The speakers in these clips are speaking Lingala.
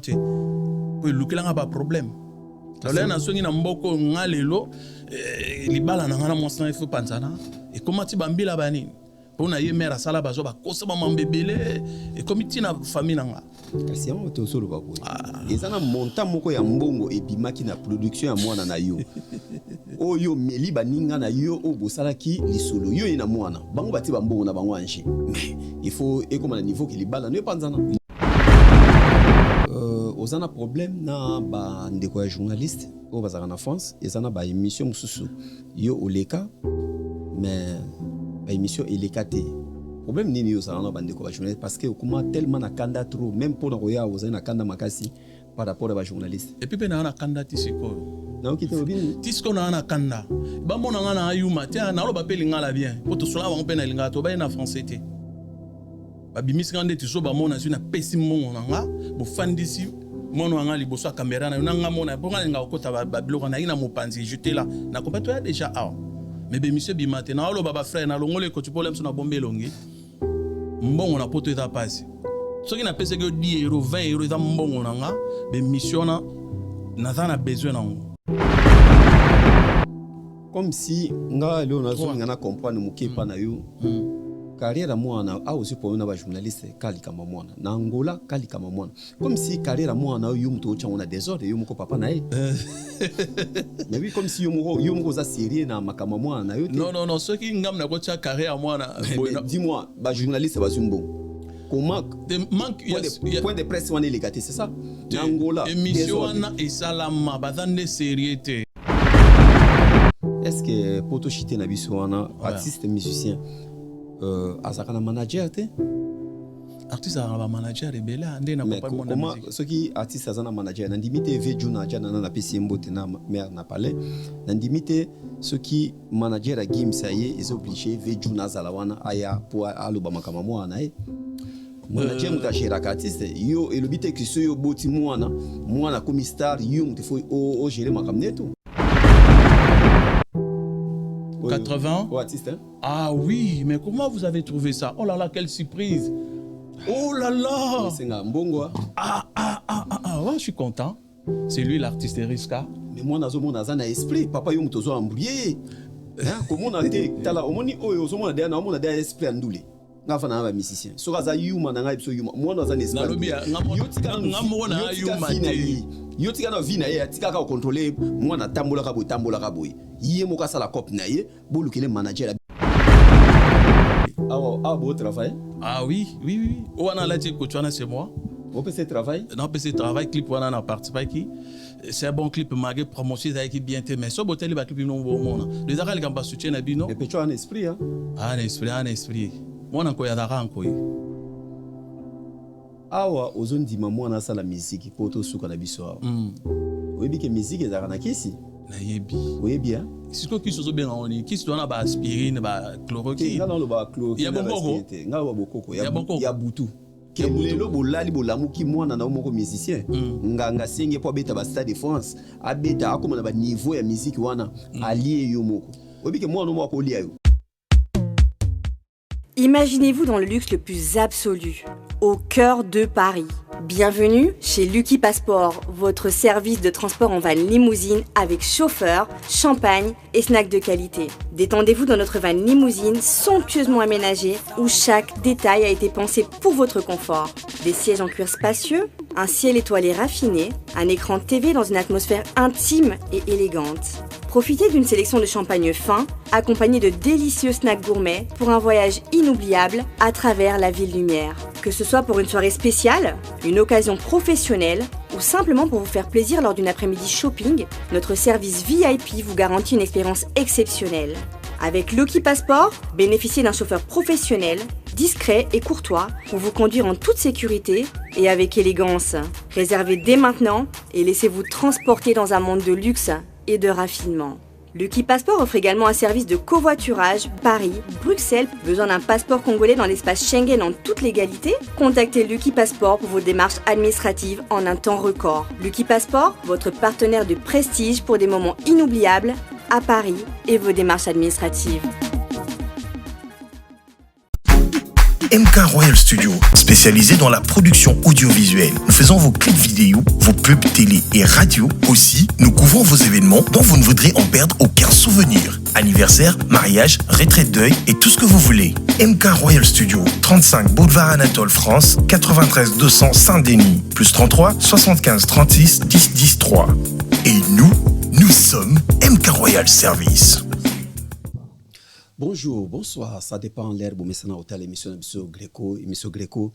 po lukelanga ba problème alors na songi na mboko ngalelo libala na ngana monsana ifo panzana et comment ti bambila bani pona ye mère sala bazo ba kosa ba mambebele et comité na famille nanga kasi on to solo ba ko ezana montant moko ya mbongo ebimaki na production ya mwana na yo oyo meli baninga na yo o bosalaki lisolo yo ina mwana bango bati ba mbongo na bango anji il faut ekoma na niveau ki libala no panzana ozana problème na ba ndeko ya journaliste o bazaka na France ezana ba émission mususu yo oleka mais ba émission eleka te problème nini yo sana na ba ndeko ba journaliste parce que okuma tellement na kanda trop même pour na roya ozana na kanda makasi par rapport à ba journaliste et puis ben na kanda tisiko na okite obini tisiko na kanda ba mona ngana ayuma tia na lo ba peli ngala bien pour to sola ba pena linga to ba na français te ba bimisi ngande tiso ba mona na pesi mongo nga bo fandisi mono anga liboso ya caméra na nanga mona po nga okota ba biloko na ina mopanzi jeter là na compéto ya déjà ah mais be monsieur bimate na olo baba frère na longole ko tu problème so na bombe longi mbongo na poto eta passe soki na pese que 10 euros 20 euros za mbongo na nga be mission na za na besoin na ngo comme si nga leo na zo ngana comprendre mukepa na yo carrière mwana a aussi pour na ba journaliste kali kama mwana na Angola kali kama mwana comme si carrière mwana yo mto cha on a désordre yo mko papa na ye mais oui comme si yo mko za sérieux na makama mwana yo non ce qui ngam na ko cha carrière mwana dis-moi ba journaliste ba zumbo comment point de presse on est légaté c'est ça na Angola émission na esalama bazande sérieuté est-ce que poto chité na biso wana artiste musicien azakana manager te artiste a manager rebelle ande na papa mona musique comment ce qui artiste azana manager na ndimite vejuna jana na pesi mbote na mère na palais na ndimite ce qui manager a gimsa ye est obligé vejuna zalawana aya pour aloba makama mwana e manager mutashira artiste yo elobite kiso yo boti mwana comme star yo mutefo o gérer makamneto 80 artiste hein? Ah oui, mais comment vous avez trouvé ça? Oh là là, quelle surprise! Oh là là! C'est un bongo. Ouais, je suis content. C'est lui l'artiste Riska. Mais moi, nazo nazana esprit. Papa yo mutozo embrouillé. Hein? Comment on a été? Tala omoni oyo zo mona derrière na mona derrière esprit andule. Nga fana ba musicien. So kaza yuma na ngai biso yuma. Moi nazana esprit. Nalobia ngamona yuma te. Yo tika na vie na ye tika ka contrôler moi na tambola ka boy. Yé mo ka sala cop na ye, bolukele manager. Ah, beau travail. Ah oui. On a la dit que tu en as chez moi. On peut travail. Non, PC travail clip on a participé qui. C'est un bon clip malgré promotion qui bien été mais so botel ba clip non bon monde. Les arales gamba soutien na bino. Et puis tu as un esprit hein. Un esprit. Moi na ko ya dara ko yi. Awa ozondi maman na sala musique poto suka na biso. Oui bi que musique ezaka na kisi. Na yebi. Oui bien. Si ko ki sozo bien on ki so na ba aspirine ba chloroquine. Nga no ba chloroquine. Ya bokoko. Nga ba bokoko. Ya butu. Lelo bolali bolamuki mwana na moko musicien. Nga senge po beta ba Stade de France. Abeta akoma na ba niveau ya musique wana allié yo moko. Oui bi que mwana mo ko liya yo. Imaginez-vous dans le luxe le plus absolu, au cœur de Paris. Bienvenue chez Lucky Passport, votre service de transport en van limousine avec chauffeur, champagne et snacks de qualité. Détendez-vous dans notre van limousine somptueusement aménagée où chaque détail a été pensé pour votre confort. Des sièges en cuir spacieux, un ciel étoilé raffiné, un écran TV dans une atmosphère intime et élégante. Profitez d'une sélection de champagne fin, accompagné de délicieux snacks gourmets pour un voyage inoubliable à travers la ville lumière. Que ce soit pour une soirée spéciale, une occasion professionnelle ou simplement pour vous faire plaisir lors d'une après-midi shopping, notre service VIP vous garantit une expérience exceptionnelle. Avec Lucky Passport, bénéficiez d'un chauffeur professionnel, discret et courtois pour vous conduire en toute sécurité et avec élégance. Réservez dès maintenant et laissez-vous transporter dans un monde de luxe et de raffinement. Lucky Passport offre également un service de covoiturage Paris, Bruxelles. Besoin d'un passeport congolais dans l'espace Schengen en toute légalité? Contactez Lucky Passport pour vos démarches administratives en un temps record. Lucky Passport, votre partenaire de prestige pour des moments inoubliables à Paris et vos démarches administratives. MK Royal Studio, spécialisé dans la production audiovisuelle. Nous faisons vos clips vidéo, vos pubs télé et radio. Aussi, nous couvrons vos événements dont vous ne voudrez en perdre aucun souvenir. Anniversaire, mariage, retraite deuil et tout ce que vous voulez. MK Royal Studio, 35 Boulevard Anatole France, 93 200 Saint-Denis, plus 33 75 36 10 10 3. Et nous sommes MK Royal Service. Bonjour, bonsoir, ça dépend l'herbe, mais ça n'a pas l'émission émission Greco,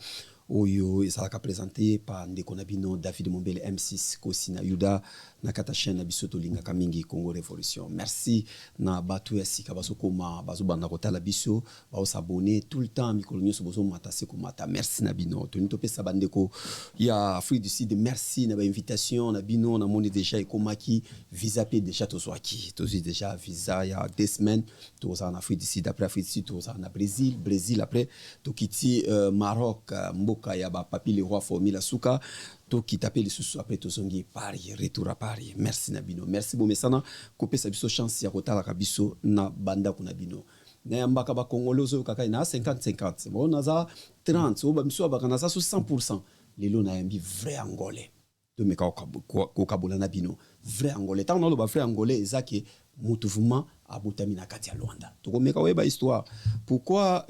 Oyo, et ça a présenté par Ndeko Nabino, David Mombele, M6, Kosina Yuda, Nakata chaîne Abisoto Linga Kamingi, Congo Révolution. Merci, na batu ya sika baso koma, baso banda kota la biso, bao s'abonner tout le temps, mikolonyo so bozo mata seko mata. Merci Nabino, toni topé sabandeko, ya Afrique du Sud, merci na ba invitation, Nabino, na moni déjà ekomaki, visa pe déjà to soaki, tozi déjà visa ya 2 semaines, toza en Afrique du Sud, après Afrique du Sud, toza na Brésil après, to kiti Maroc, mboka ya ba papi le roi formila suka. To qui tapé les sous après to zongi Paris, retour à Paris. Merci Nabino. Merci bon mesana kopé sa biso chance ya kotala kabiso na banda kuna bino. Na mbaka ba Congolais zo kaka na 50-50. Bon naza 30, o ba biso ba kana sa 100%. Lelo na yambi vrai angolais. To meka ko kabola na bino. Vrai angolais. Tant na lo ba vrai angolais ezaki mouvement abotami na kati ya Luanda. To ko meka weba histoire. Pourquoi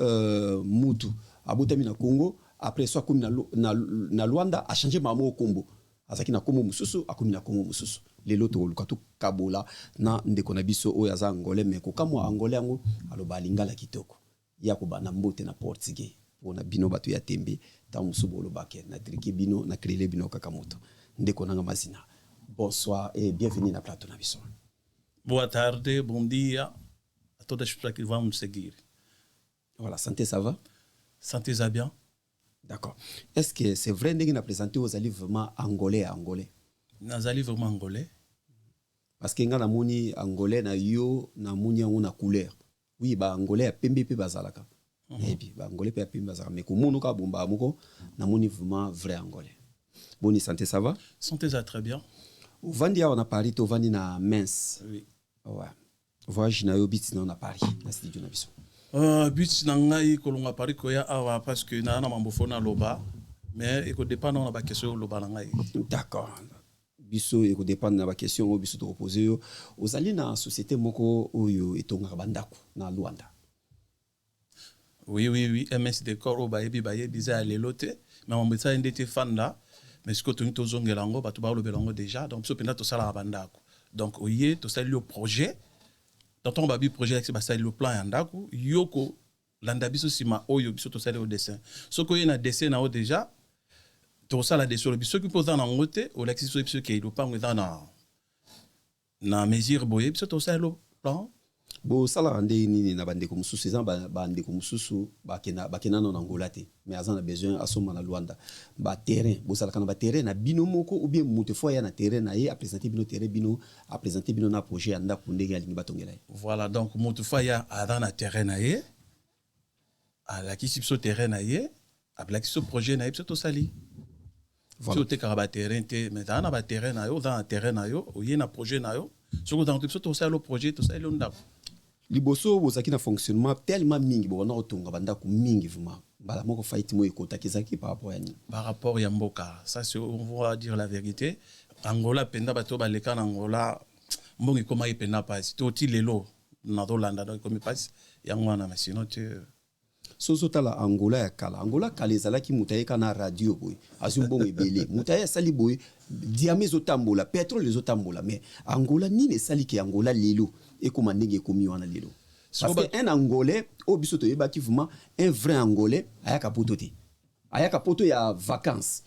mutu abotami na Congo après soit comme na Luanda a changé mamo kombo azaki na kombo mususu akomi na kombo mususu lelo to lukatu kabola na ndeko na biso o yaza angolais mais ko kamwa angolais yango aloba lingala kitoko ya ko bana mbote na portugais pona bino batu ya tembe ta musubo lobake na triki bino na krele bino kakamoto ndeko nanga mazina. Bonsoir et bienvenue na plateau na biso. Boa tarde, bom dia a todas as pessoas que vão nos seguir. Voilà, santé ça va? Santé ça bien? D'accord. Est-ce que c'est vrai que vous avez présenté aux alliés vraiment angolais à angolais? Nazali vraiment angolais. Parce que nous avons angolais na yo na moni na couleur. Oui, ba angolais a pembe pe bazalaka. Et puis ba angolais pe a pembe bazalaka. Mais comme nous ka bomba moko na moni vraiment vrai angolais. Bonne santé ça va? Santé ça très bien. Au Vandia on a Paris, to vandi na mince. Oui. Ouais. Voyage na yo bit na Paris, na studio na biso. But nangai kolonga Paris koya awa parce que na mambofona loba mais eko dépend na ba question loba nangai. D'accord. Biso eko dépend na ba question o biso to poser yo ozali na société moko oyo etonga bandako na Luanda. Oui, MS Décor o bayebi biza lelote mais on betsa ndete fan là mais ce que tu to zongelango ba to ba lobelango déjà donc so penda to sala bandako. Donc oye to sali le projet dans ton babi projet avec ça le plan yandaku yoko landa biso sima oyo biso to sala au dessin soko yena dessin na o déjà to sala dessin le biso qui pose dans ngote o l'exis biso qui le pas na mesure boye biso to sala le plan bo sala ande nini na bande ko mususu za bande ko mususu bakena na Angola te mais azana besoin asoma na Luanda ba terrain bo sala kana ba terrain na bino moko ou bien mutu fo ya na terrain na ye a présenter bino terrain bino a présenter bino na projet anda kunde ya lingi batongela. Voilà donc mutu fo ya na terrain na ye a la ki sipso terrain na ye a la ki so projet na ye to sali. Voilà. Si tu as terrain, mais tu as terrain, dans terrain, ou y a un projet, si tu as un projet, tu as un liboso bozaki na fonctionnement tellement mingi bo na otonga banda ku mingi vraiment bala moko fight mo ekota kezaki par rapport ya mboka ça c'est on va dire la vérité Angola penda bato baleka na Angola mbongi koma ipenda pas to ti lelo na Rolanda donc comme pas ya ngwana mais sinon tu soso tala Angola kala ezalaki mutaye kana radio boy azumbongo ebele mutaye sali boy diamé zotambola pétrole zotambola mais Angola nini sali ki Angola lelo et comment ndenge komi wana lelo parce que un angolais au biso to yebaki vraiment un vrai angolais ayaka poto ya vacances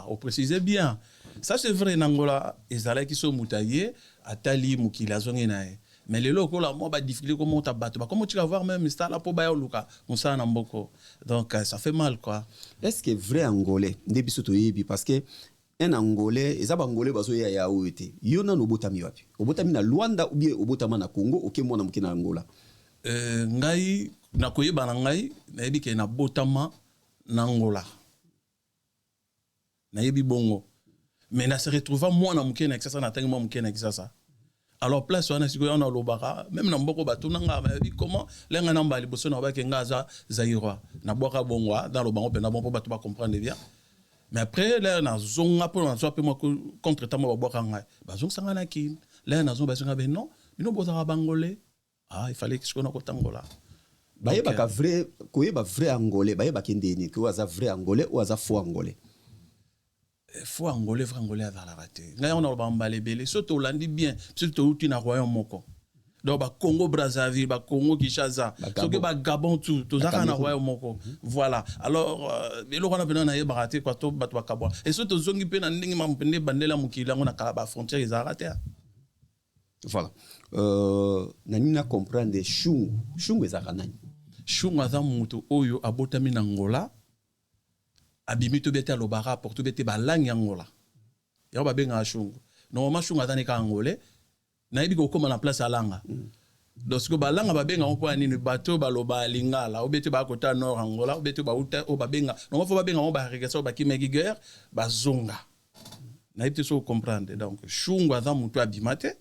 on précisait bien ça c'est vrai en Angola ezalaki so mutaye atali mukila zonge nae mais lelo ko la mo ba difficulté comment ta battre comment tu vas voir même ça là pour ba luka on ça na mboko donc ça fait mal quoi. Est-ce que vrai angolais nde biso to yebi parce que un angolais ezaba angolais bazo ya oete yona no botami wapi obotami na Luanda ou bien obotama na Congo okemo na mukina Angola ngai na koyeba na ngai na yebi ke na botama na Angola na yebi bongo mais na se retrouva moi na mukina exasa na tangi moi mukina exasa alors place wana siko on a lobaka même na mboko bato nanga ba comment lenga namba liboso na ba kenga za zairwa na boka bongwa dans le bango pena bon bato ba comprendre bien mais après là na zonga pour na soit moi contre temps ba boka ngai ba zonga sanga na kin là na zonga ba zonga ben non bino bozara bangolais ah il fallait que je connaisse ko tangola baye baka vrai koyeba vrai angolais baye bakendeni ko aza vrai angolais ou aza faux angolais faux angolais vrai angolais à la raté ngai on a ba mbalé belé surtout landi bien surtout uti na royaume moko donc ba Congo Brazzaville ba Congo Kinshasa soki ba Gabon tout ça na royaume moko voilà alors belo kana pena na yeba raté quoi to bato ba kabwa et surtout zongi pe na ndingi mampende bandela mukila ngona kala ba frontière ils raté voilà nani na comprendre shungu ezaka nani shungu aza mutu oyo abotami na Angola abimi to bete alobara pour to bete ba langue Angola ya ba benga shungu normalement shungu aza ne ka angolais na yebi ko koma na place alanga donc ce que ba langa ba benga ko ani bato ba loba lingala obete ba kota nord Angola obete ba uta o ba benga normalement faut ba benga ba regresser ba kimeki guerre ba zonga na yebi so comprendre donc shungu aza mutu abimate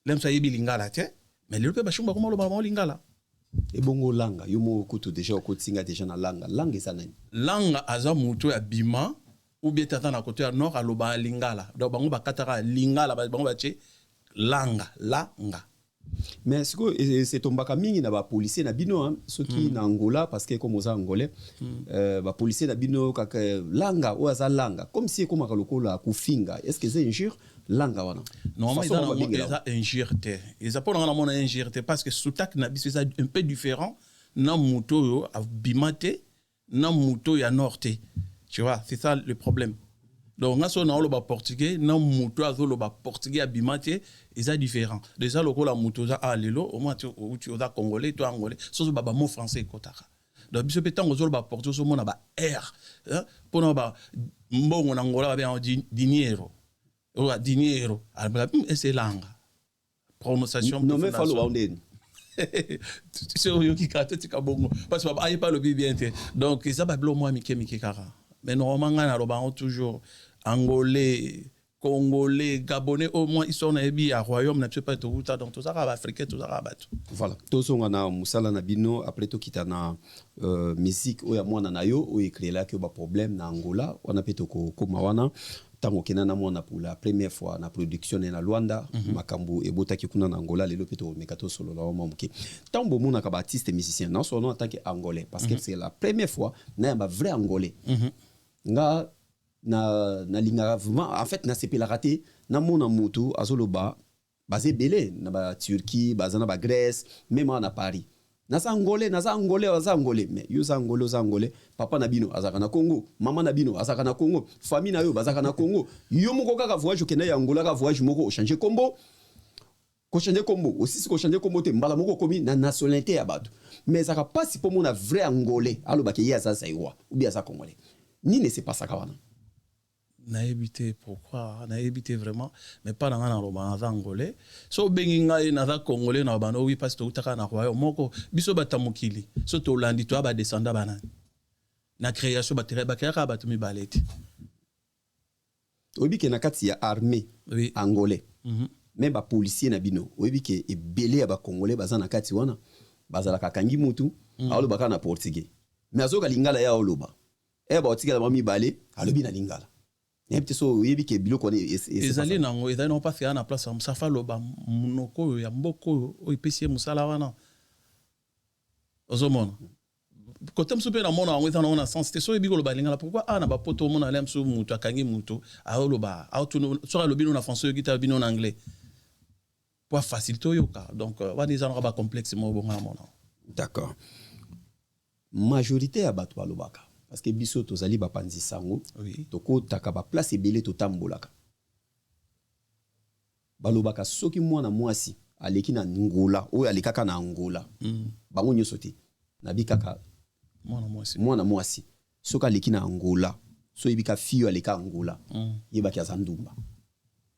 lem sa yebi lingala te mais le pe ba shungu ko mo loba mo lingala et bongo langa yomo kutu déjà ko tsinga déjà na langa eza nani langa aza mutu abima ou bien tata na côté nord aloba lingala donc bango ba katara lingala bango ba che langa mais c'est tombaka mingi na ba policier na bino hein soki na Angola parce que comme oza angolais ba policier na bino kaka langa ou aza langa comme si comme lokola kufinga est-ce que c'est injure langa wana normalement ils ont injure ils ont pas normalement injure parce que sous-tac na biso c'est un peu différent na muto yo abimate na muto ya norte tu vois c'est ça le problème donc ngaso na lo ba portugais na muto azo lo ba portugais abimate ils sont différents déjà le la muto za alelo au moins tu oza congolais toi angolais so ba mot français kotaka donc biso petango zo lo ba portugais so mona ba r pour na ba mbongo na Angola ba dinheiro ou dinheiro c'est langa prononciation non mais follow on den c'est yo ki katika bongo parce que ba pas le bien donc ça ba blo moi mike kara mais normalement ngana lo ba toujours angolais congolais gabonais au moins ils sont na ebi à royaume na pas tout ça donc tout ça va africain tout ça va tout voilà to songa na musala na bino après to kita na musique oya mwana na yo o écrit là que ba problème na Angola on a peto ko mawana tango kena na mwana pour la première fois na production na Luanda makambo ebotaki kuna na Angola lelo peto mekato solo la mamuke tango mona ka ba artiste musicien non son nom en tant que angolais parce que c'est la première fois na ba vrai angolais nga na linga vraiment en fait na c'est la raté na mona moto azoloba basé belé na ba Turquie bazana ba Grèce même en Paris na angolais mais yo angolais papa na bino azaka na Congo maman na bino azaka na Congo famille na yo bazaka na Congo yo moko kaka voyage kena ya Angola ka voyage moko changer combo aussi ko changer combo te mbala moko komi na nationalité ya bato mais ça pas si pour mon vrai angolais aloba ke ya za saïwa ou bien ça congolais ni ne c'est pas ça kawana na évité pourquoi na évité vraiment mais pas dans un roman angolais so benginga na za congolais na bano oui parce que utaka na royaume moko biso batamukili so to landi to ba descendre banane na création ba tere ba kaka ba tumi balete obi ke na kati ya armée angolais même ba policier na bino obi ke ebele ba congolais bazana kati wana bazala kakangi mutu alo baka na portugais mais azoka lingala ya oloba ba otikala mami balé alobi na lingala et so yebi ke biloko ezali nango ezali non pas faire na place ça fa loba munoko ya mboko o ipesi musala wana ozomona côté msupe na mona ngweza na sens te so yebi ko loba lingala pourquoi na ba poto mona lem so mutu akangi mutu a loba a tu so lobi na français gita bino en anglais pour faciliter yoka donc wana ezana ba complexe mo bonga mona d'accord majorité ya bato balobaka parce que biso tozali bapanzi sango toko taka ba place ebele to tambolaka balobaka soki mwana mwasi aleki na Angola oyo alikaka na Angola bango nyoso te na bikaka mwana mwasi soki aleki na Angola so yebika fiyo aleka Angola yebaki aza ndumba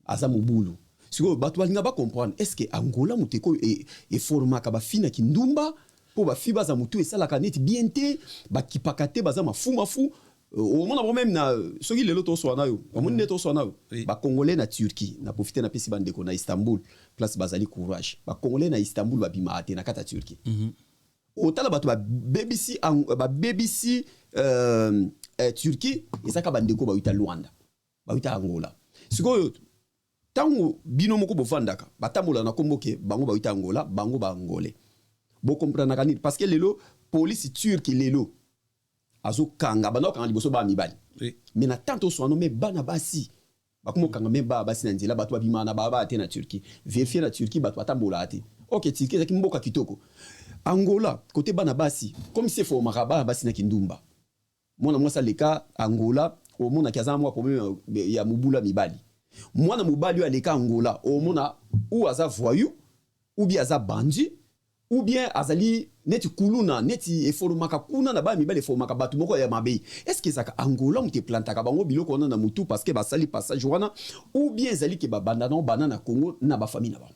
aza mobulu siko bato balinga ba comprendre est-ce que Angola muteko e formaka ba fina ki ndumba po ba fi baza mutu esalaka neti bien te ba kipaka te baza mafu au monde même na ce qui lelo to so na yo au monde to so na yo ba congolais na Turquie na profiter na pesi bande ko na Istanbul place bazali courage ba congolais na Istanbul ba bima ate na kata Turquie otala bato ba BBC Turquie ezaka bande ko ba uta Luanda ba uta Angola sikoyo tango bino moko bovandaka batambola na komboke bango ba uta Angola bango ba angolais bo comprendre kanini parce que lelo police turque lelo azo kanga bana kanga liboso ba mibali mais na tanto so no me bana basi bakumo kanga me ba basi na nzela bato babimana ba ate na Turquie vérifier na Turquie bato atambola ate OK Turquie zaki mboka kitoko Angola côté bana basi comme c'est fo makaba basi na kindumba mona mwasa leka Angola o mona kaza mwa problème ya mubula mibali mwana mubali aleka Angola o mona ou aza voyou ou bien aza bandit ou bien azali neti kuluna neti eformaka kuna na ba mibali eformaka batu moko ya mabe est-ce que ça Angola mte plantaka bango biloko na mutu parce que basali passage wana ou bien zali ke ba banda na banana Congo na ba famille na ba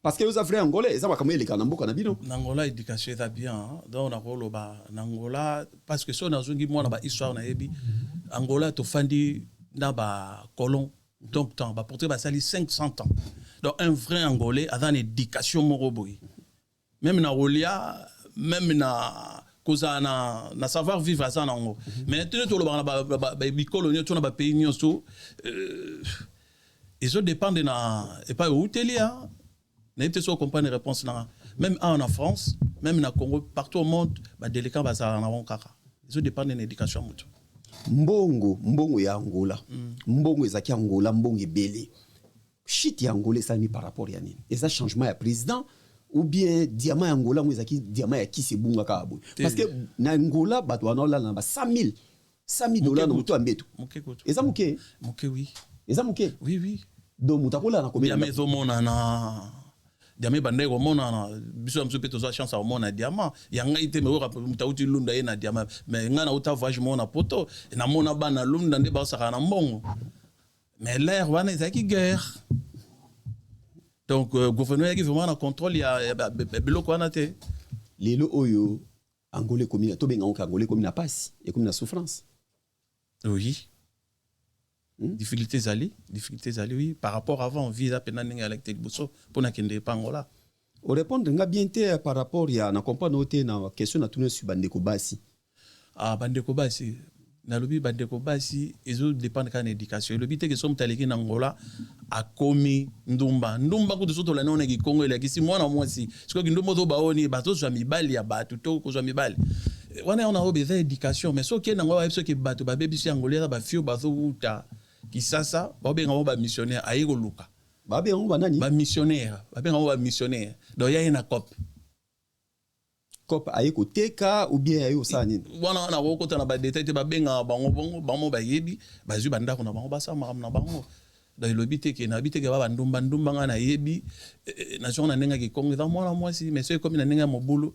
parce que aux africains angolais ça va comme les kanamboka na bino Angola éducation est bien donc na rolo ba Angola parce que so na zungi mwana ba histoire na yebi Angola to fandi na ba colon donc temps ba porter ba sali 500 ans donc un vrai angolais a une éducation moroboy même na rolia même na koza na savoir vivre à ça nango mais tout le ba bicolonio tout na ba pays nyonso ils dépendent na et pas hôtelier n'a pas so comprendre réponse na même en France même na Congo partout au monde ba délicat ba ça na kaka ils dépendent de l'éducation mutu mbongo ya Angola mbongo ezaki Angola mbongo ebele shit ya Angola ça mi par rapport ya nini et ça changement ya président ou bien diamant Angola mo ezaki diamant ya kisi bunga ka boy parce que na Angola bato wana la na $100,000 na mutu ambeto eza muke oui eza muke oui donc mutakola na combien diamant ezomona na diamant bande komona na biso amso peto za chance amona diamant yanga ite me ko mutauti lunda ye na diamant mais ngana uta voyage mona poto na mona bana lunda nde ba saka na mbongo mais l'air wana ezaki guerre. Donc, le gouvernement qui vraiment un contrôle, il y a biloko wana te. Lelo oyo Angolais comme to benga Angolais comme na passe et comme na souffrance. Oui. Difficultés ali, oui. Par rapport avant, visa penani électrique bosso pour na kende pa Angola. O répondre nga bien te par rapport ya na comprendre ote na question na tunu sur bandeko basi. Ah bandeko basi. Na lobi bandeko basi ezo dépendre kan éducation lobi te que somme taleki na Angola akomi ndumba ko soto la nona ki Congo la kisi mwana mwasi siko ki ndumba to baoni bato zwa mibali ya batu to ko zwa mibali wana on a obéi éducation mais so ke na ngwa so ke bato ba bebi si angolais ba fio bazo uta kisasa ba benga ba missionnaire ayiko luka ba benga ba nani ba missionnaire donc ya ina cop cop ayiko teka ou bien ayo sa nini wana na ko kota na ba détail te ba benga bango ba yebi ba zu banda ko na bango ba sa na bango da lobité ke na bité ke ba ndumba nga na yebi na zona nenga ki Congo za mwana mwasi mais c'est comme na nenga mobulu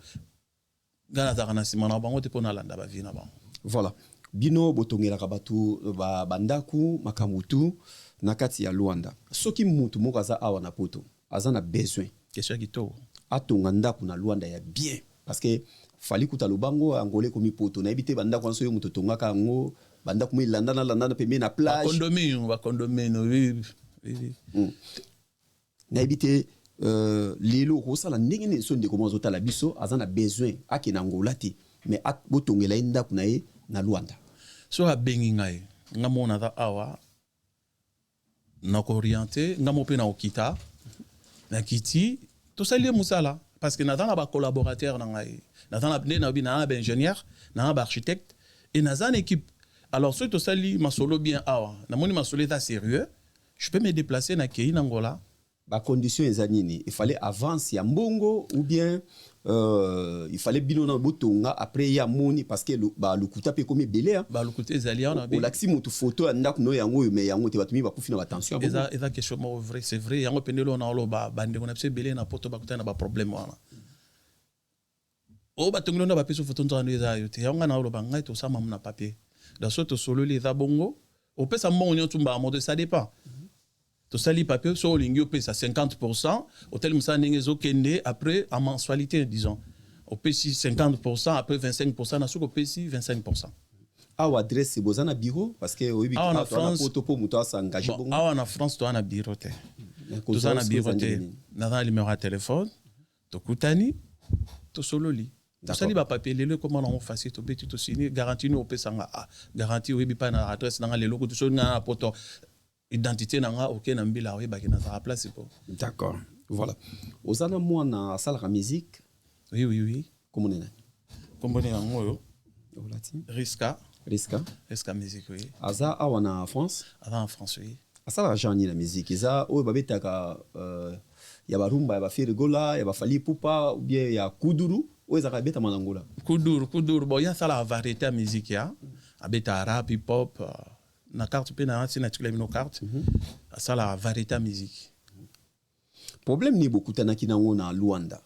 ngana za kana sima na bango te pona landa ba vie na bango voilà bino botongela ka batu ba bandaku makamutu na kati ya Luanda soki mutu moko aza awa na poto aza na besoin question ki to atonga ndaku na Luanda ya bien parce que fali kuta lubango angolais komi poto na ebite banda kwanso yo muto tonga ka ngo banda kuma landa pembe na plage ba condomino oui na ebite lelo ko sala ndenge ne so ndeko mozo tala biso azana besoin akina Angola te mais at botongela inda kuna ye na Luanda so a bengi ngai ngamona da awa na ko orienter ngamo pe na okita na kiti to salie musala parce que natana ba collaborateur na ngai natana na bina ba ingénieur na ba architecte et na zan équipe alors ce to sali masolo bien awa na moni masolo est sérieux je peux me déplacer na Kei Angola ba condition ezanini il fallait avance ya mbongo ou bien il fallait bino na botonga après ya moni parce que ba lukuta pe comme belé hein ba lukuta ezalia na be o laxi mutu photo anda kuno yango mais yango te batumi ba kufina attention eza question mo vrai c'est vrai yango pendelo na lo ba bande ko na pse belé na poto ba kutana ba problème wana o ba tongelo na ba peso photo ntando eza yote yango na lo ba ngai to sama na papier da soto solo les abongo o pesa mbongo nyoto mba mo ça dépend to sali papier so lingi pesa 50% hôtel musa ndenge zo kende après en mensualité disons au pesi 50% après 25% na soko pesi 25%. awa adresse bozana bureau parce que oui en France poto po muto s'engager bon en France toi na bureau te tout ça na bureau te na numéro de téléphone to kutani to sololi to sali ba papier lelo comment on fait to beti to signer garantie no pesanga garantie oui pa na adresse na lelo ko to so na poto identité na nga OK na mbila oui ba ki na sa place po. D'accord, voilà ozana moi na salle de musique oui comment on est comment on est ngoyo Riska musique oui aza awa na France en France oui asala jani la musique eza oyo babetaka ya barumba ya bafiri gola ya bafali pupa ou bien ya kuduru oyo ezaka beta manangola kuduru bon ya sala variété ya musique ya abeta rap hip hop na carte pe na sina tukile mino carte sala variété ya musique problème ni beaucoup tanaki nango na Luanda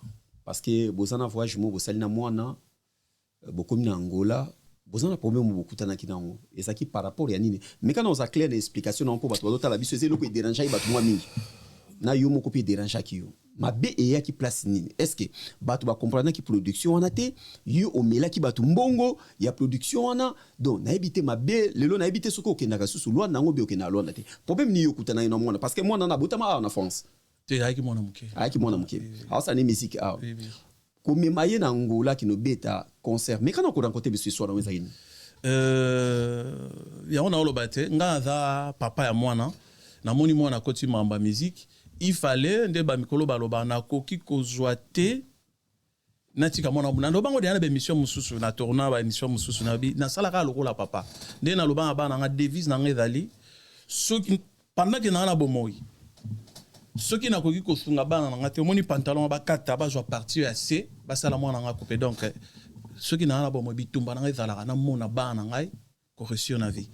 parce que bozana voyage mo bosali na mwana bokomi na Angola bozana problème beaucoup tanaki nango ezaki par rapport ya nini mais quand on a clair d'explication na po bato bazota la biso ezelo ko déranger bato mwa mingi na yo moko pe déranger ki yo mabe eya ki place nini est-ce que bato ba comprendre ki production wana te yo omela ki bato mbongo ya production wana donc na ebité mabe lelo na ebité soko okenda ka susu lwa nango be okenda lwa te problème ni yo kutana na mwana parce que mwana na botama na France te ayaki mwana muke asa ni musique a comme maye na Angola ki no beta concert mais quand on rencontre biso soir na wezakini ya ona olobate nga za papa ya mwana na moni mwana koti mamba musique il fallait nde ba mikolo baloba na koki kozwa te na tika mwana na lobango de na ba émission mususu na tourna ba émission mususu na bi na sala ka lokola papa nde na lobango ba na devise na ngezali soki pendant que na bomoi soki na koki kosunga bana na ngate moni pantalon ba kata ba jwa partir assez ba sala mwana nga couper donc soki na bomoi bitumba na ngezala na mona bana ngai correction na vie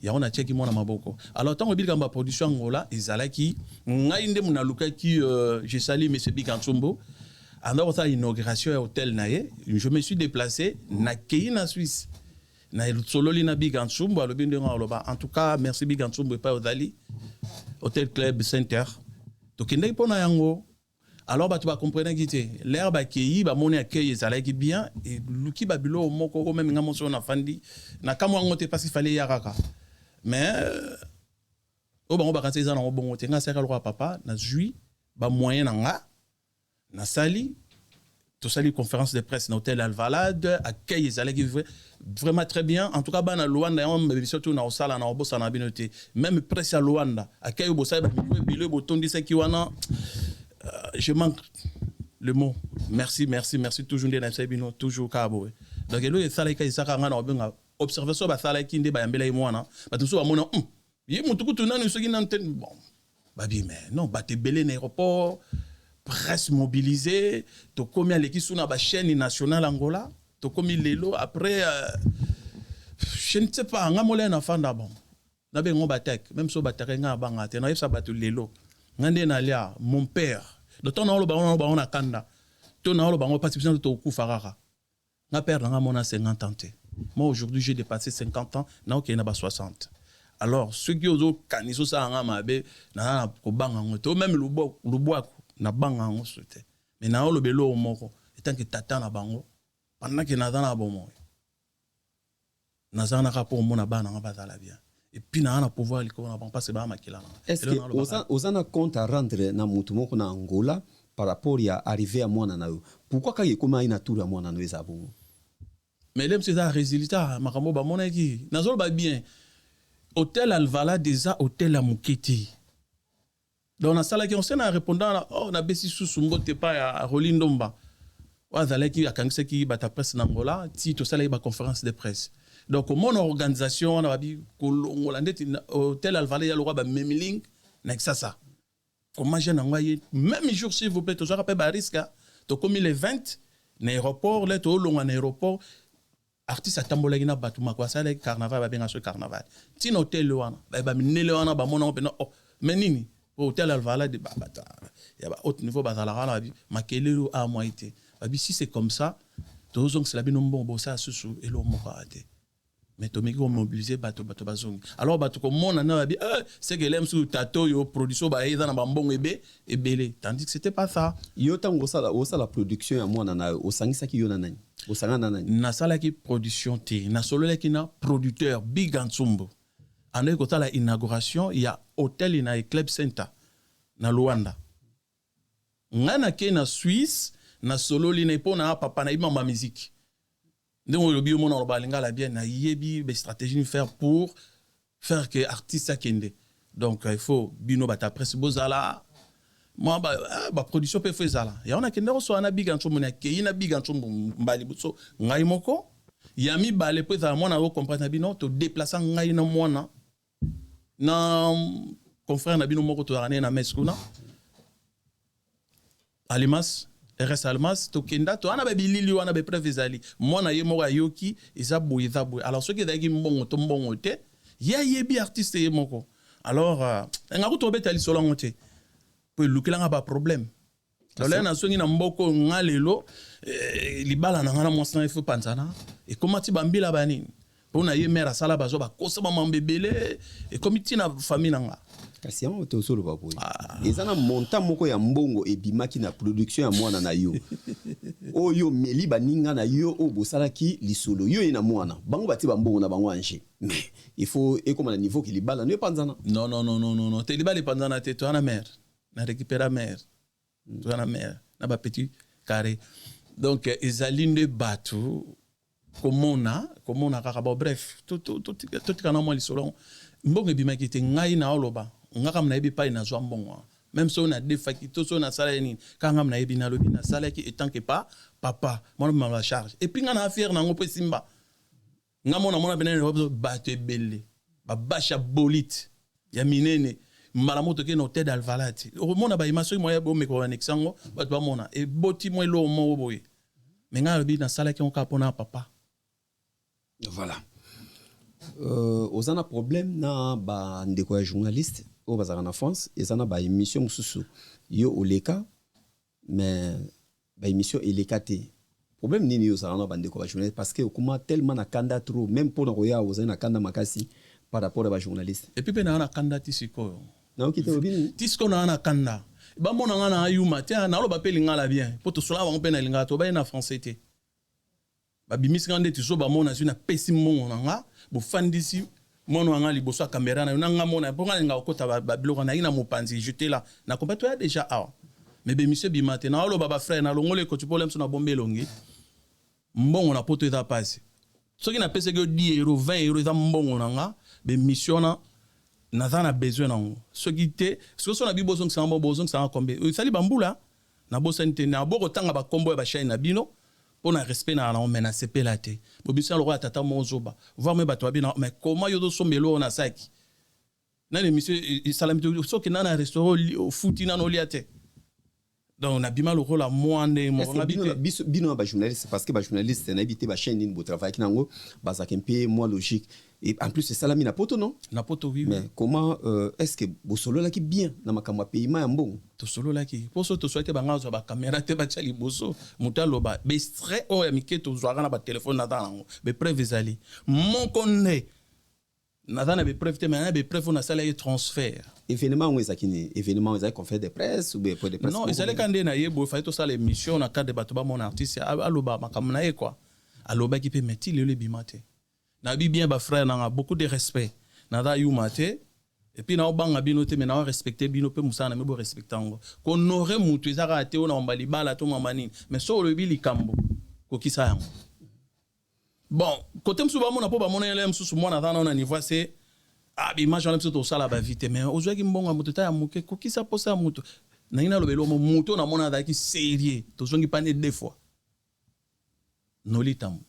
ya on a check mona maboko alors tant obilika ba production ngola ezalaki ngai nde muna lukaki je salue monsieur Bigantsumbo alors ça inauguration ya hôtel naye je me suis déplacé na Kei na Suisse na sololi na Bigantsumbo alobi ndenge aloba en tout cas merci Bigantsumbo et pas Odali hôtel club center to kende pona yango alors ba tu vas comprendre que l'air ba Kei ba moni accueil ezalaki bien et luki babilo moko même nga monso na fandi na kamwa ngote parce qu'il fallait yaraka mais au bango bakati za na bongo te nga seka le papa na jui ba moyen na nga na sali to sali conférence de presse na hôtel Alvalade accueil ezalaki vraiment très bien en tout cas ba na Luanda on me surtout na osala na obosa na binote même presse à Luanda accueil bosa ba bilo botondi seki wana je manque le mot merci toujours de na sabino toujours kabo donc elo esala ka isaka nga na obenga observation ba sala ki nde ba yambela mwana ba tout so ba mona ye mutuku tunani soki na ntene bon ba bi mais non ba te belé na aéroport presse mobilisée to komi aleki suna ba chaîne nationale Angola to komi lelo après je ne sais pas nga molé na fanda bon na be ngo batek même so bataka nga banga te na yesa batu lelo ngande na lia mon père de ton on a kanda ton on a participation to kufarara nga père nga mona 50 ans moi aujourd'hui j'ai dépassé 50 ans na ok na ba 60 alors ceux qui ozo kaniso sa nga mabe na ko banga ngoto même lubo na banga ngo sote mais na lo belo moko etant que tata na bango pendant que na na bomo na zana ka pour mona bana nga bazala bien et puis na pouvoir liko na pas se ba makila est-ce que osana compte à rendre na mutu moko na Angola par rapport ya arriver à mwana na yo pourquoi ka yekoma ina tour ya mwana no ezabo mais l'aime c'est ça résultat makambo ba mona ki na zolo ba bien hôtel Alvala déjà hôtel à Mukiti donc na sala qui on s'en a répondant oh na besi sous mbote pa ya Rolindomba wa zalaki akangisa ki bata presse na Angola ti to sala ba conférence de presse donc mon organisation na babi kolongola ndeti hôtel Alvala ya le roi ba memiling na ça comment je n'envoie même jour s'il vous plaît to rappelle ba risque to comme les 20 na aéroport là to longa na aéroport artiste atambola ina batuma kwa sala carnaval ba benga ce carnaval ti na hôtel wana ba minele wana ba mona pe oh menini hôtel Alvala de babata ya ba haut niveau bazala na bi makelelo a moité babi si c'est comme ça to zong c'est la binombo bo ça susu et lo moko ate mais to meki mobiliser bato bazongi alors bato ko mona na babi c'est que l'aime sous tato yo production ba eza na bambongo ebele tandis que c'était pas ça yo tango sala la production ya mwana na osangisa ki yo na nani osanga nani nasalaki production te nasololaki na producteur Big Ansumbo ande kotala inauguration ya hôtel na Club Center na Luanda ngana ke na Suisse na sololi na ipona papa na ima ma musique ndenge lobi mo na balinga la bien na yebi be stratégie faire pour faire que artiste akende donc il faut bino bata presse bozala moi ba production peut faire ça ya on a kende so na Big Ansumbo na ke ina Big Ansumbo mbali buso ngai moko ya mi bale peut ça moi na ko comprendre na bino to déplacer ngai na mwana na confrère na bino moko to rane na meskuna Alimas RS Almas to kenda to ana babilili wana be preuve ezali mwana ye moko ayoki eza boye alors ce qui daki mbongo to mbongo te ya yebi artiste ye moko alors nga ko to betali solo ngote po lukela ba problème lolé na songi na mboko ngalelo libala na ngana mwasana ifo panzana e komati bambila bani po na ye mère sala bazo ba kosa mama mbebele e komiti na famille nanga kasi yango te osolo baboye eza na montant moko ya mbongo ebimaki na production ya mwana na yo oyo meli baninga na yo o bosalaki lisolo yo ina mwana bango bati bambongo na bango anje mais il faut ekoma na niveau ki libala no panzana non te libala panzana te to na mère na récupérer mère to na mère na ba petit carré donc ezalinde batu komona kaka bref tout kana mo lisolo mbongo ebimaki te ngai na oloba ngaka mna yebi pa ina zwa mbongo même si on a des fakito so na sala ni kanga mna yebi na lobi na sala ki etant que pas papa moi me la charge et puis ngana affaire na ngope simba ngamona mona benene bato ebele babasha bolite ya minene mbala moto ke no tête alvalati o mona ba imaso mo ya bo me ko anexango bato ba mona e boti mo lo mo boye mais ngana lobi na sala ki on kapona papa voilà ozana problème na ba ndeko ya journaliste o bazaka na France ezana ba émission mususu yo oleka mais ba émission eleka te problème nini yo sarana ba ndeko ba journaliste parce que okuma tellement na kanda trop même pour na roya ozana na kanda makasi par rapport à ba journaliste et puis na kanda tisiko na okite obini tisiko na kanda ba mona ngana ayuma tia na lo ba peli ngala bien pour to sola ba ngpe na linga to ba na français te ba bimisi ngande tiso ba mona zuna pesi mongo nga bo fandisi mono anga liboso ya caméra na nga mona pour nga okota ba biloko na ina mopanzi jeter là na kompa to ya déjà mais be monsieur bimate na lo baba frère na longole ko tu problème so na bombe longi mbongo na poto eza passe soki na pese ke 10 euros 20 euros eza mbongo na nga be mission na za na besoin nango soki te so na bibozo ngsa mbo bozo ngsa kombe sali bambula na bosa nte na boko tanga ba kombo ya ba chaîne na bino pour un respect na on mena sepela te bo bisa lo roi tata mozoba voir me bato bina mais comment yo do sombelo na saki na le monsieur salami to so ke na restaurant au foot na no liate donc na bima lo rôle à moine mo ngabite bino ba journaliste parce que ba journaliste na habité ba chaîne ni bo travail ki nango ba zakempe moi logique et en plus c'est salami na poto non na poto oui mais comment est-ce que bo solo la ki bien na makamwa paiement ya mbongo to solo la ki pour so to souhaiter ba ngazo ba caméra te ba chali boso mutalo ba be extrait o ya miketo zwara na ba téléphone na dango be preuve ezali mon connaît na dana be preuve te mais be preuve na sala transfert événement où ezakini événement où ezaki conférence de presse ou pour de presse non ezali kande na yebo fa to sala émission na cadre bato ba mon artiste aloba makamna ye quoi aloba ki pe meti le bimate na bi bien ba frère na beaucoup de respect na da yumate et puis na obanga bino te mais na respecter bino pe musana me bo respectango ko nore mutu ezaka te ona mbali bala to mamani mais so le bi likambo ko kisa yango bon côté msu ba mona po ba mona ele msu mona na na niveau c'est image on msu to sala ba vite mais ozwa ki mbonga mutu ta ya muke ko kisa posa mutu na ina lobelo mo mutu na mona da ki sérieux to zongi pané deux fois nolitam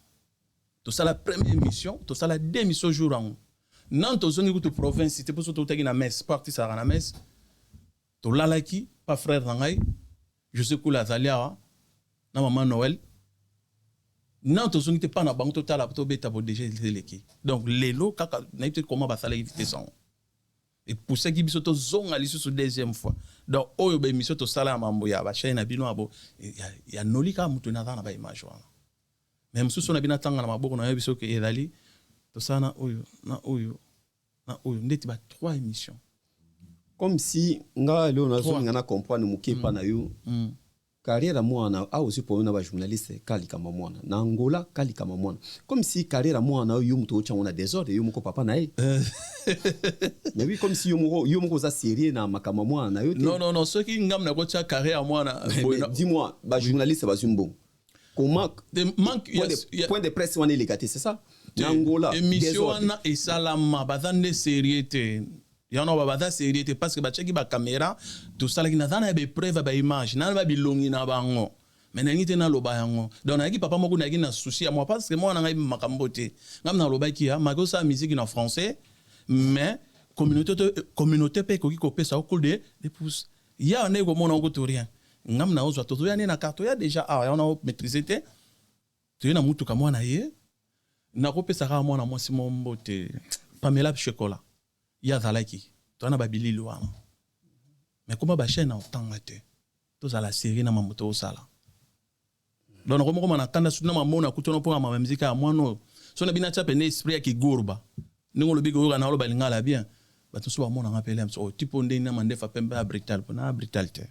to sala première émission to sala deux émissions jour en nan to zongi ku province c'était pour to tagi na messe parti ça na messe to lalaki pas frère ngai je sais que la zalia na maman Noël nan to zongi te pas na banque total to beta bo déjà leki donc lelo kaka na peut comment ba sala éviter ça et pour ça qui biso to zonga lisu sur deuxième fois donc oyo ba émission to sala mambo ya ba chaîne na bino abo ya nolika mutu na na ba image wana même sous son abina tanga na maboko na biso ke ezali to sana oyo na ndeti ba 3 émissions comme si nga leo na zo ngana comprendre mukepa na yo carrière à moi a aussi pour un journaliste kalikama mwana na Angola kalikama mwana comme si carrière à moi na yo muto cha on a désordre yo moko papa na mais oui comme si yo moko za série na makama mwana yo non ceux qui ngam na ko cha carrière à moi na dis-moi ba journaliste ba zumbo comment point de presse on est légaté c'est ça na Angola émission na esalama bazande sérieuté yana babada sérieuté parce que ba cheki ba caméra tout ça qui na zana be preuve ba image na ba bilongi na bango mais na ngite na loba yango donc na ki papa moko na ki na souci à moi parce que moi na ngai makambote ngam na loba ki ha mako sa musique en français mais communauté pe ko ki ko pesa au cool de pouces ya ne ko mona ko to rien ngam na ozo to ya ne na carte ya déjà ah on a maîtrisé te tu na mutu ka mwana ye na ko pesa ka mwana mo simo mbote Pamela chocolat ya zalaki to na babili wana mais comment ba chaîne en temps te to za la série na mamoto osala donc comment na kanda suna mamona kutono pour ma musique à moi no so na bina tsape ne esprit ki gorba ningo lo bigo na lo balingala bien ba to so ba mona ngapele so tipo ndé na mande fa pembe abrital na brutalité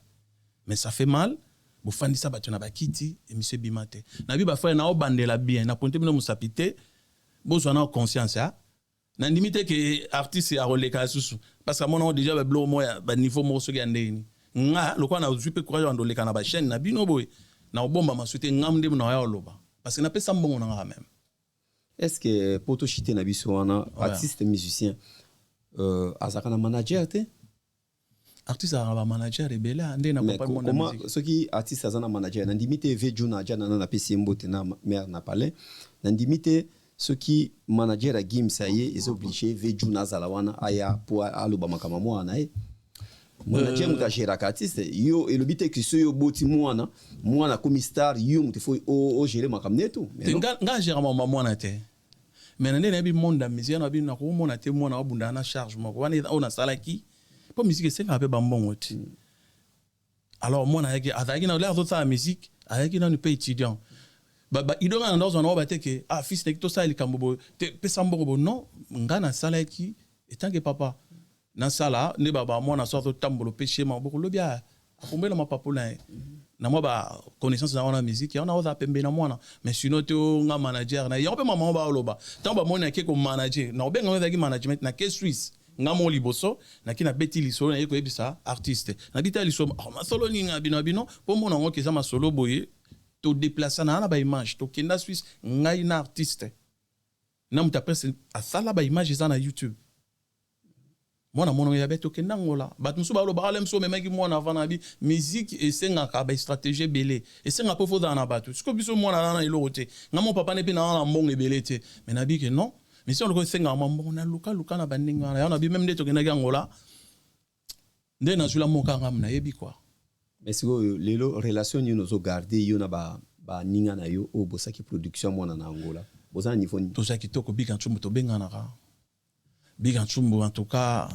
mais ça fait mal bo fandi ça ba to na ba kiti et monsieur bimate na bi ba frère na o bandela bien na ponte bino musapité bo so na conscience ha na limite que artiste a releka susu parce que mon déjà ba blo moya ba niveau mo so gandeni nga lokwa na uzupe courage andoleka na ba chaîne na bino boy na obomba masute ngamde na ya loba parce que na pesa mbongo na même est-ce que poto chité na biso wana artiste musicien azaka na manager te artiste a ba manager rebelle ande na pas mon musique ce qui artiste azana manager na limite ve juna jana na pesi mbote na mère na palais na limite ce qui manager à Gim ça y est ils obligés ve juna zalawana aya pour aloba makama mwana manager muta gera artiste yo et le bite que so yo boti mwana comme star yo muta faut o gérer makamne tout mais nga gera mwana te mais nande na bi monde da musique na bi na ko mona te mwana obunda na charge moko wana ona salaki pour musique c'est un peu bambon oti alors mwana yake azaki na l'air de ça musique ayaki na ni pe étudiant ba idonga na dans on va te que ah fils de tout ça il kambobo te pesa mboko non ngana salaki etant que papa na sala ne baba moi na sorte tambolo péché ma boko lobia akombela ma papola na moi ba connaissance na la musique on a oza pembe na moi mais sinon te nga manager na yo pe maman ba loba tant ba moi na ke ko manager na obenga nga ki management na ke Suisse nga mo liboso na ki na beti liso na yeko ebisa artiste na bita liso ma solo ni nga bino po mo na ngo ke za ma solo boye to déplacer na ba image to kenda Suisse nga ina artiste na mutapesa a sala ba image za na YouTube mwana mono ya beto kenda ngola bat musu ba lo ba lem so memaki mwana avant na bi musique et senga ka ba stratégie belé et senga po fo na batu siko biso mwana na ilote nga mon papa ne pe na mbongo belé mais na bi que non mais si on le senga mbongo na luka na bandinga na na bi même ndeto kenda ngola nde na zula moka ngam na yebi quoi mais siko lelo relation ni nozo garder yo na ba ninga na yo o bosaki production mwana na Angola boza niveau ni to ça ki toko bika chumbo to benga na ka Big Anchumbo, en tout cas,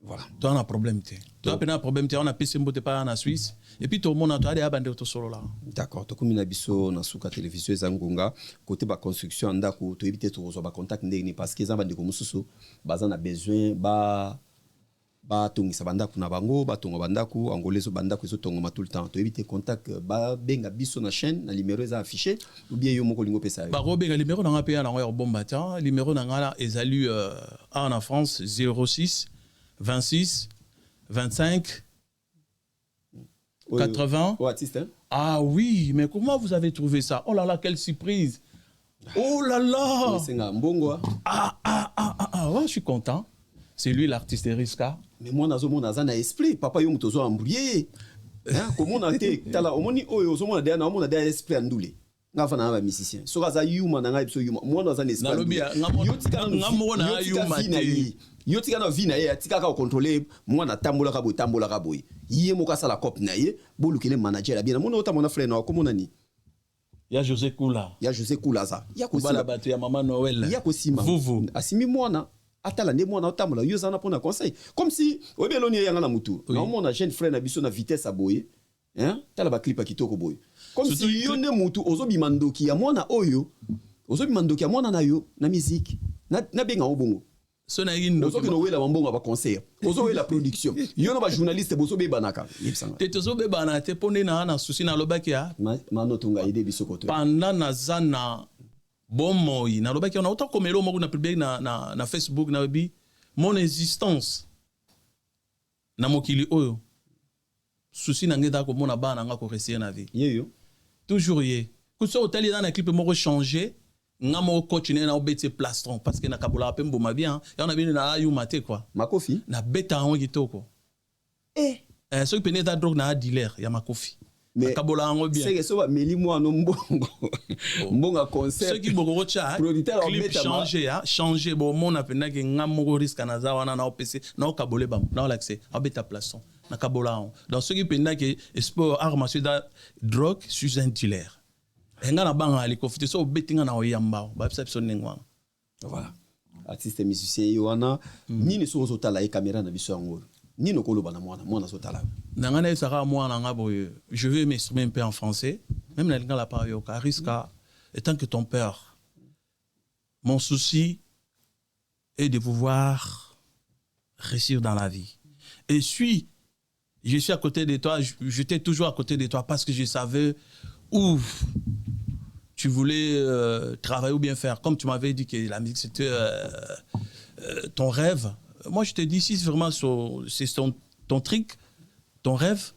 voilà. Tu as un problème. Tu as un problème. On a pissé un pas en Suisse. Et puis tout le monde a des abandonnés au solo là. D'accord. Tu as comme une abisso na suka télévision Zangonga côté ba construction ndako to éviter to zo ba contact ndeni parce que zamba ndiko mususu baza na besoin ba tongisa bandako na bango ba tonga bandako angolezo bandako zo tonga tout le temps to éviter contact ba benga biso na chaîne na numéro za affiché ou bien yo moko lingo pesa ba robenga numéro na ngapé na ngoyo bomba ta numéro na ngala esalu en France 06 26 25 80 artiste hein? Ah oui, mais comment vous avez trouvé ça? Oh là là, quelle surprise. Oh là là. C'est un mbongo. Ouais, je suis content. C'est lui l'artiste Riska. Mais moi nazo mona za na esprit papa yo mutozo embrouillé hein comment on a été tala omoni oyo zo mona derrière na mona derrière esprit andule nga fa na ba musicien so kaza yuma na nga biso yuma moi nazo na esprit nalobia ngamona yuma yo tika na vie na ye tika ka contrôler moi na tambola ka boy yé mo ka sala cop na ye bolukele manager la bien mona ota mona frère na comment nani ya José Koula za ya ko bala batu ya mama Noël ya ko sima vuvu asimi mwana atala ndé mwana otambola yo za na pona conseil comme si obeloni yanga na mutu na mona jeune frère na biso na vitesse aboye hein tala ba clip kitoko boye comme si yo ndé mutu ozobima ndoki ya mwana oyo ozobima ndoki ya mwana na yo na musique na benga obongo so na yin Ozo ki no we la mbongo ba concert. Ozo we la production. Yo no ba journaliste bozo be banaka. Te tozo be banate pone na souci na lobaki ya. Mano tunga ide bisokoto. Pendant na zana bomoi na lobaki on a autant comme lo mo na publier na Facebook na bi mon existence na mokili oyo. Souci na ngeda ko mona bana nga ko rester na vie. Yeyo. Toujours yé. Ku so hotel dans na clip mo changer. Nga mo continuer na obete plastron parce que na kabola pe mboma bien ya na bino na ayu mate quoi Makofi na beta on kitoko so pene da drogue na dealer ya makofi mais kabola ngo bien c'est so ba meli mo no mbongo mbonga concert ce qui boko cha producteur clip changer bon mon apena ke nga mo risque na za wana na opc na kabole bam na l'accès obeta plastron na kabola on donc ce qui pena ke sport arme sur da drogue sur un dealer. Voilà. Artiste musicien Yohana nini so zo tala e caméra na biso ngolo nini ko loba na mwana so tala nangana saka mwana nga boye je vais m'exprimer un peu en français même la lingala pa yo ka risque étant que ton père mon souci est de pouvoir réussir dans la vie et je suis à côté de toi j'étais toujours à côté de toi parce que je savais où tu voulais travailler ou bien faire. Comme tu m'avais dit que la musique c'était ton rêve. Moi je te dis si vraiment c'est ton truc, ton rêve,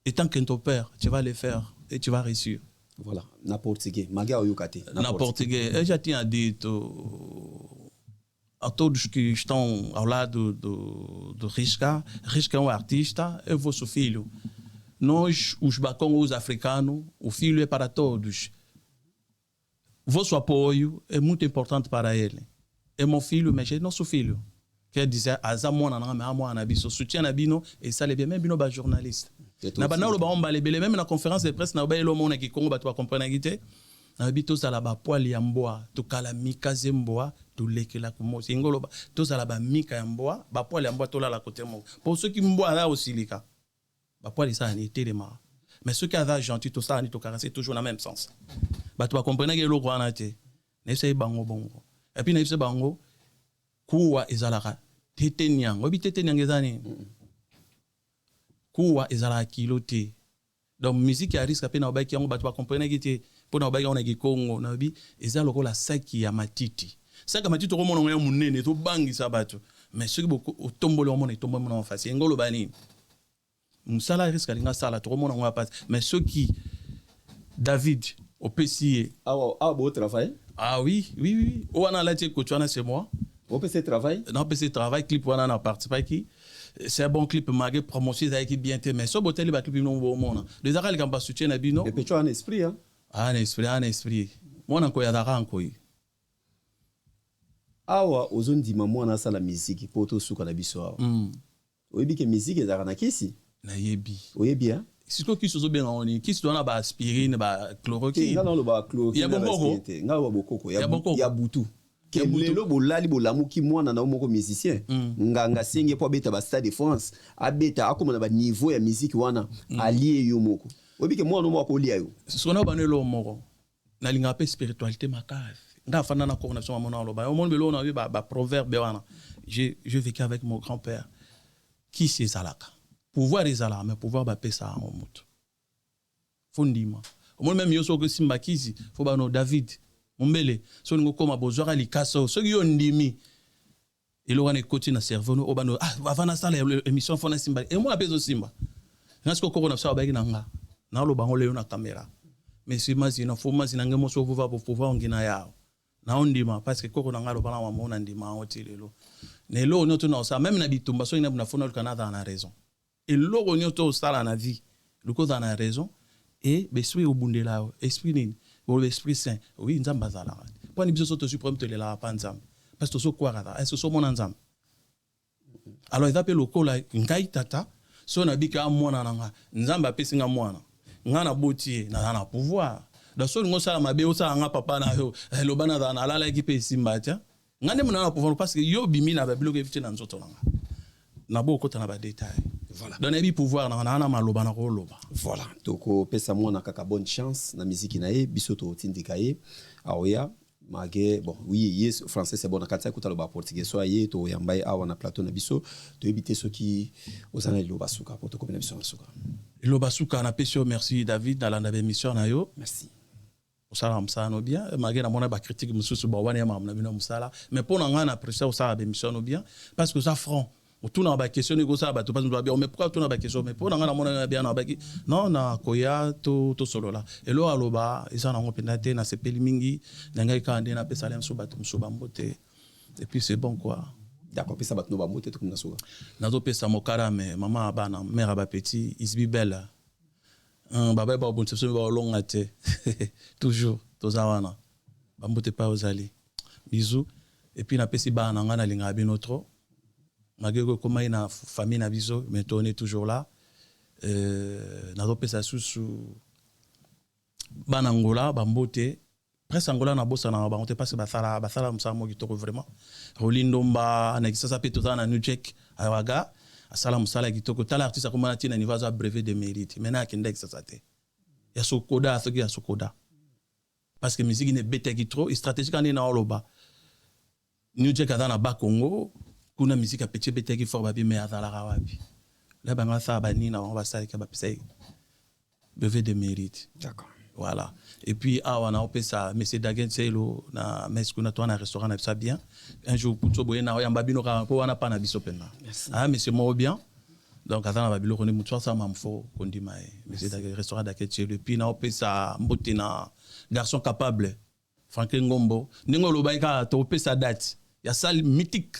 étant que ton père, tu vas le faire et tu vas réussir. Voilà, na portugais, maga oyokate. Na portugais, eu já tinha dito a todos que estão ao lado do Risca. Risca é um artista, é vosso filho. Nós, os bacongos africanos, o filho é para todos. Vosso apoio é muito importante para ele. É meu filho, mas é nosso filho. Quer dizer, azamona na amona na biso, soutien na bino et ça le bien même bino ba journaliste. Na ba na lo ba on ba lebele même na conférence de presse na ba elo mona ki Congo ba to comprendre ngite. Na bito sala ba poil ya mboa, to kala mikaze mboa, to lekela kumo. Singolo ba to sala ba mika ya mboa, ba poil ya mboa to la côté mo. Pour ceux qui mboa là aussi lika. Ba poil ça ni téléma. Mais ceux qui avaient gentil tout ça ni to caresser toujours dans le même sens. Ba to comprendre que lo kwa na te. Ne sei bango bongo. Et puis na sei bango kuwa ezalaka teteniang. Obi teteniang ezani. Kuwa ezalaka kilote. Donc musique ya risque pe na obaki yango ba to comprendre que te pour na obaki on na Congo na obi ezaloko la saki ya matiti. Saki matiti to komona ya munene to bangisa bato. Mais ceux qui beaucoup tombolo on na tombo na face ngolo bani. Musala risque alinga sala to komona ngwa passe. Mais ceux qui David au PCA. Ah beau travail. Ah oui. On a la coach c'est moi. Au PC travail. Non PC travail clip on a participé qui. C'est un bon clip magé promotion ça qui bien mais so botel ba clip non bon monde. Les arales quand pas soutien na bino. Et puis tu as un esprit hein. Un esprit. Moi na ko ya dara nko yi. Awa ozondi maman na sala musique poto suka na biso awa. Oyebi ke musique ezaka na kisi. Na yebi. Oyebi hein. Si ko ki sozo bien on ki so na ba aspirine ba chloroquine. Nga na lo ba chloroquine. Ya bokoko. Nga ba bokoko ya butu. Lelo bolali bolamu ki mwana na moko musicien. Nga senge po beta ba Stade de France. Abeta akoma ba niveau ya musique wana allié yo moko. Oyebi ke mwana moko liya yo. So na ba nelo moko. Na linga pe spiritualité makave. Nga fana na coordination mona lo ba. O mon belo na ba proverbe wana. Je vécu avec mon grand-père. Qui c'est Zalaka? Pouvoir les ala, mais pouvoir ba pesa en moto. Fondima. Au moins même yoso que simba kizi, faut ba no David, Mombele, so ngo koma bozora likaso, so yo ndimi. Et l'on est côté na cerveau no obano avant na sala émission fona simba. Et moi apezo simba. Ngasko ko na sa ba nanga. Na lo bango le na caméra. Mais si mazina fo mazina ngemo so pouvoir ngina yao. Na ondima parce que koko na ngalo bana wa mona ndima otilelo. Nelo no to na sa même na bitumba so ina na fona le Canada na raison. Et l'eau nyoto sala na vie le cause en a raison et l'esprit au bundela esprit nini ou l'esprit saint oui nzamba zala pour ni biso to suprême te la pa nzamba parce que so quoi rada est-ce so mona nzamba alors il appelle le kola ngai tata so na bika mwana nanga nzamba pesinga mwana ngana botie na pouvoir dans so ngo sala mabe o sala nga papa na yo lo bana na la ki pe simba tia ngane mona na pouvoir parce que yo bimi na ba bloquer vite na nzoto nanga na boko ta na ba détail. Voilà. Donner bi pouvoir na maloba na ko loba. Voilà. Toko pesa mwana kaka bonne chance na musique na ye bisoto tindika ye. Aoya Magé, bon, oui, yes, français c'est bon, na katsa kuta loba portugais, soit yé, to yambaye awa na plateau na biso, to éviter ceux qui osana loba suka, pour te couper la mission na suka. Loba suka na pesio, merci David, dans la mission na yo. Merci. Osala msala no bien, magé na mona ba critique mususu ba wana ya mamna bino msala, mais pour na ngana apprécier osala ba mission no bien, parce que ça franc. Tout na ba question nego ça ba to pas bien, mais pourquoi tout na ba question, mais pour na ngana mona bien na ba ki, non na koya to solo là. Et lo aloba, isa na ngopendate na sepeli mingi, na ngai ka ande na pesa lem so ba tum so ba mbote. Et puis c'est bon quoi. D'accord, pesa bat no ba mbote to comme na suka. Na zo pesa mokara mais maman abana, mère ba petit, isbi belle. Baba ba bon so ba longa te. Toujours tozawana. Ba mbote pa ozali. Bisous. Et puis na pesi ba na ngana linga binotro. Malgré que comme na famille na biso, mais on est toujours là. Na zo pesa sous banangola bambote presque angola na bossa na ba on te passe basala msa mo kitoko vraiment. Rolindo mba na kisasa pe tota na New Jack ayaga asala msala kitoko tala artiste comme na tina niveau za brevet de mérite. Maintenant akenda kisasa te. Ya sokoda soki ya sokoda. Parce que musique ne bête qui trop stratégique en na oloba. New Jack na ba Congo kuna musique a petit bête qui fort ba bi mais azala wapi. Là banga sa ba ni na on va ça ka ba pesa brevet de mérite. D'accord. Voilà. Et puis, on a opé ça, M. Dagen, c'est na mais qu'on a toi un restaurant, ça bien. Un jour, pour tout, on a babino on a pas na bisopena. Ah, monsieur moi bien. Donc, attends, babilo, on est mutual, ça m'a faux, qu'on dit, M. Dagen, restaurant d'Aken, c'est le puis, on a opé ça, mbotina, garçon capable, Franklin Ngombo. Ningo lobaika, to opé sa date. Il y a ça mythique.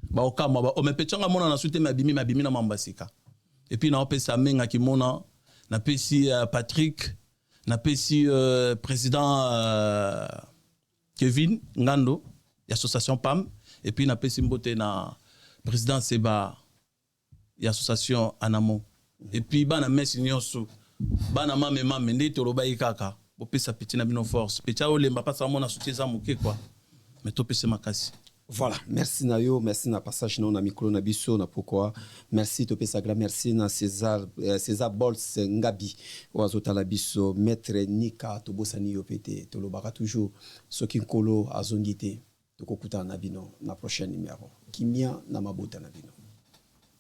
Ba okama, ba, o me petchanga mona na soute mabimi na mambasika. Et puis, on a opé ça, menga ki mona, na pesi Patrick, na pesi président Kevin Ngando, l'association PAM, et puis na pesi mbote na président Seba, l'association Anamo. Et puis ba na mesi nyonso, ba na mame mende to lobai kaka, bo pesa petit na bino force. Pecha ole mba pasa mona soutien za moke quoi. Mais to pesa makasi. Voilà, merci Nayo, merci na passage na micro na biso na pourquoi. Merci Topé Sagra, merci na César Bols Ngabi oazota la biso maître Nika Tobosani Yopete tolobaka toujours soki nkolo azongite tokokuta na bino na prochain numéro. Kimia na mabota na bino.